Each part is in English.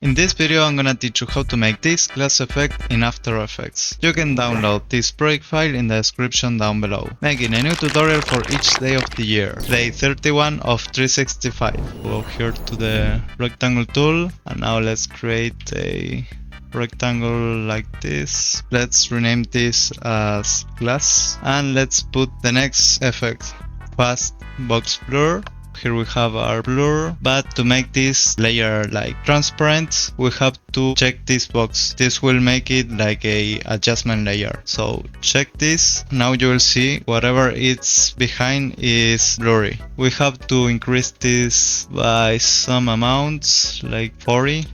In this video I'm gonna teach you how to make this glass effect in After Effects. You can download this project file in the description down below. Making a new tutorial for each day of the year. Day 31 of 365. Go here to the rectangle tool and now let's create a rectangle like this. Let's rename this as glass and let's put the next effect, fast box blur. Here we have our blur, but to make this layer like transparent, we have to check this box. This will make it like a adjustment layer. So check this. Now you will see whatever it's behind is blurry. We have to increase this by some amount, like 40.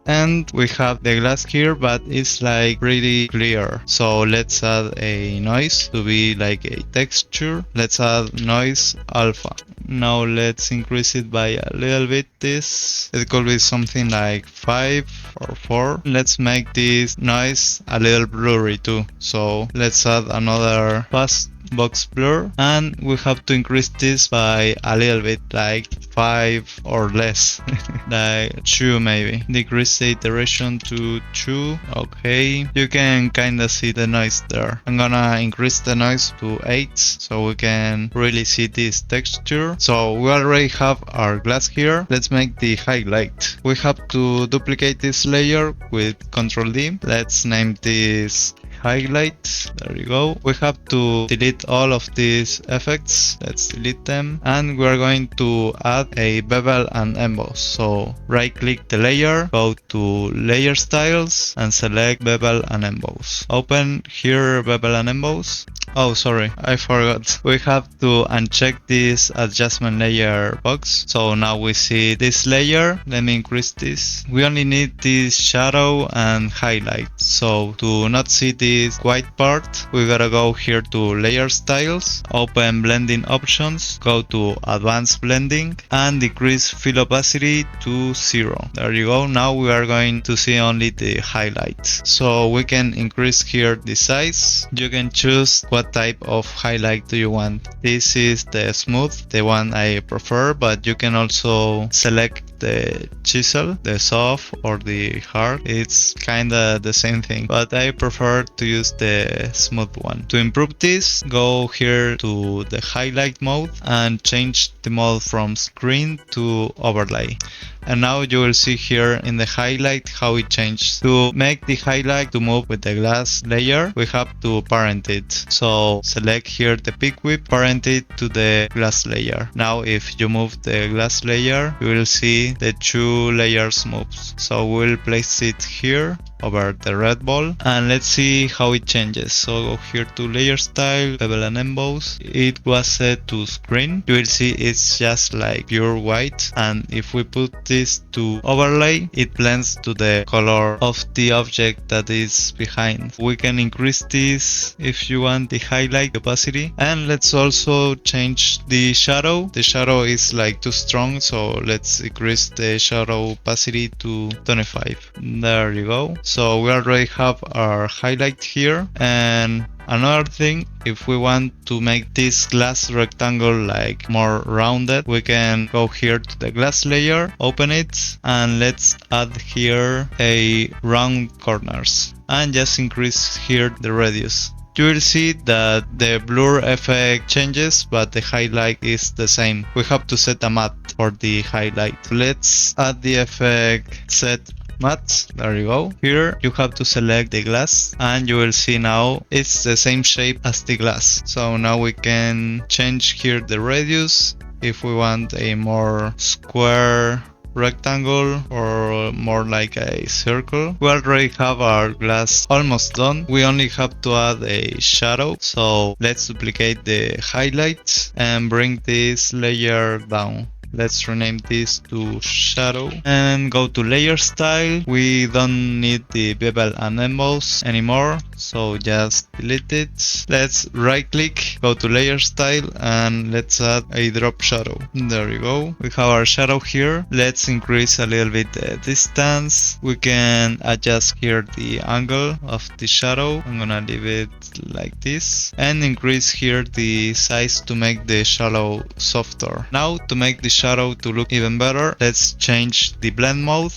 And we have the glass here, but it's like pretty clear. So let's add a noise to be like a texture. Let's add noise alpha. Now let's increase it by a little bit. This it could be something like 5 or 4. Let's make this noise a little blurry too. So let's add another fast box blur and we have to increase this by a little bit, like 5 or less, like 2 maybe. Decrease the iteration to 2. Okay, you can kinda see the noise there. I'm gonna increase the noise to 8 so we can really see this texture. So we already have our glass here. Let's make the highlight. We have to duplicate this layer with Ctrl D. Let's name this highlight. There you go. We have to delete all of these effects. Let's delete them and we're going to add a bevel and emboss. So right click the layer, go to layer styles and select bevel and emboss. Open here bevel and emboss. Oh, sorry, I forgot. We have to uncheck this adjustment layer box. So now we see this layer. Let me increase this. We only need this shadow and highlight. So to not see this white part, we gotta go here to layer styles, open blending options, go to advanced blending and decrease fill opacity to 0. There you go. Now we are going to see only the highlight. So we can increase here the size. You can choose what type of highlight do you want. This is the smooth, the one I prefer, but you can also select the chisel, the soft or the hard. It's kinda the same thing, but I prefer to use the smooth one. To improve this, go here to the highlight mode and change the mode from screen to overlay. And now you will see here in the highlight how it changed. To make the highlight to move with the glass layer, we have to parent it. So select here the pick whip, parent it to the glass layer. Now if you move the glass layer, you will see the 2 layers moves. So we'll place it here over the red ball and let's see how it changes. So go here to layer style, bevel and emboss. It was set to screen. You will see it's just like pure white, and if we put this to overlay, it blends to the color of the object that is behind. We can increase this if you want the highlight opacity, and let's also change the shadow. The shadow is like too strong, so let's increase the shadow opacity to 25. There you go. So we already have our highlight here. And another thing, if we want to make this glass rectangle like more rounded, we can go here to the glass layer, open it, and let's add here a round corners and just increase here the radius. You will see that the blur effect changes, but the highlight is the same. We have to set a matte for the highlight. Let's add the effect set matte. There you go. Here you have to select the glass and you will see now it's the same shape as the glass. So now we can change here the radius if we want a more square rectangle or more like a circle. We already have our glass almost done. We only have to add a shadow. So let's duplicate the highlights and bring this layer down. Let's rename this to shadow and go to layer style. We don't need the bevel and emboss anymore, so just delete it. Let's right click, go to layer style and let's add a drop shadow. There you go. We have our shadow here. Let's increase a little bit the distance. We can adjust here the angle of the shadow. I'm gonna leave it like this and increase here the size to make the shadow softer. Now to make the shadow to look even better, let's change the blend mode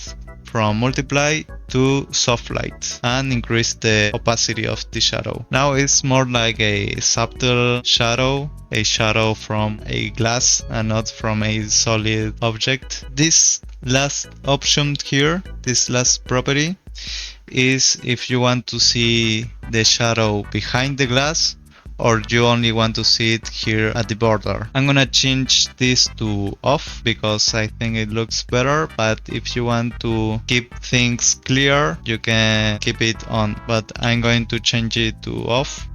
from multiply to soft light and increase the opacity of the shadow. Now it's more like a subtle shadow, a shadow from a glass and not from a solid object. This last option here, this last property, is if you want to see the shadow behind the glass or you only want to see it here at the border. I'm gonna change this to off because I think it looks better, but if you want to keep things clear you can keep it on, but I'm going to change it to off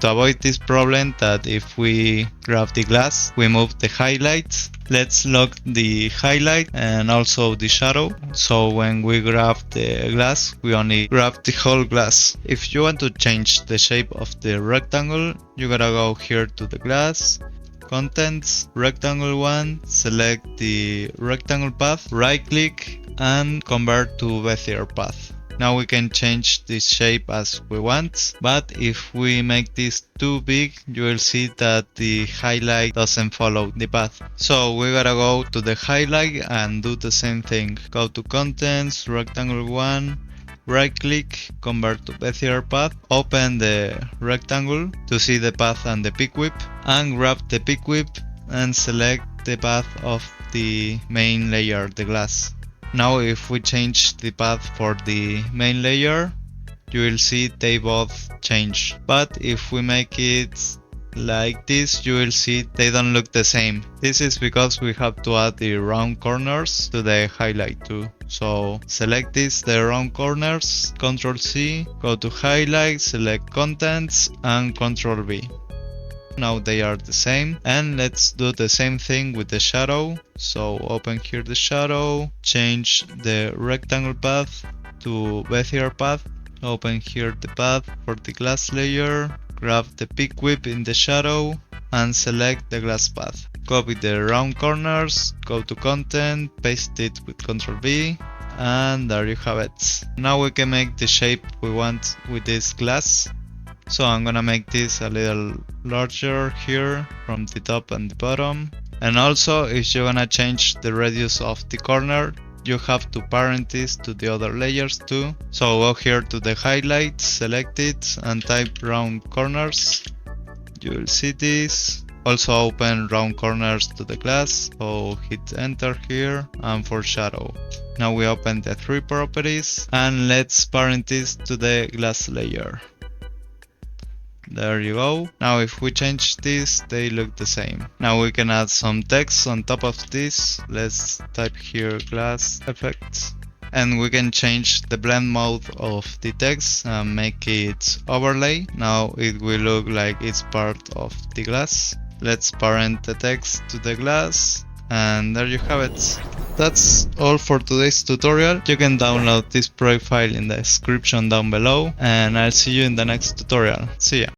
to avoid this problem that if we grab the glass we move the highlights. Let's lock the highlight and also the shadow, so when we grab the glass we only grab the whole glass. If you want to change the shape of the rectangle, you gotta go here to the glass, contents, rectangle 1, select the rectangle path, right click and convert to Bezier path. Now we can change this shape as we want, but if we make this too big, you will see that the highlight doesn't follow the path. So we gotta go to the highlight and do the same thing. Go to contents, rectangle 1, right click, convert to Bezier path, open the rectangle to see the path and the pick whip, and grab the pick whip and select the path of the main layer, the glass. Now if we change the path for the main layer, you will see they both change. But if we make it like this, you will see they don't look the same. This is because we have to add the round corners to the highlight too. So select this, the round corners, Ctrl C, go to highlight, select contents and Ctrl V. Now they are the same, and let's do the same thing with the shadow. So open here the shadow, change the rectangle path to Bezier path, open here the path for the glass layer, grab the pick whip in the shadow and select the glass path. Copy the round corners, go to content, paste it with Ctrl V, and there you have it. Now we can make the shape we want with this glass. So I'm gonna make this a little larger here from the top and the bottom. And also if you're gonna change the radius of the corner, you have to parent this to the other layers too. So go here to the highlight, select it and type round corners. You will see this. Also open round corners to the glass, so hit enter here, and for shadow. Now we open the 3 properties and let's parent this to the glass layer. There you go. Now if we change this, they look the same. Now we can add some text on top of this. Let's type here glass effects. And we can change the blend mode of the text and make it overlay. Now it will look like it's part of the glass. Let's parent the text to the glass. And there you have it. That's all for today's tutorial. You can download this project file in the description down below, and I'll see you in the next tutorial. See ya!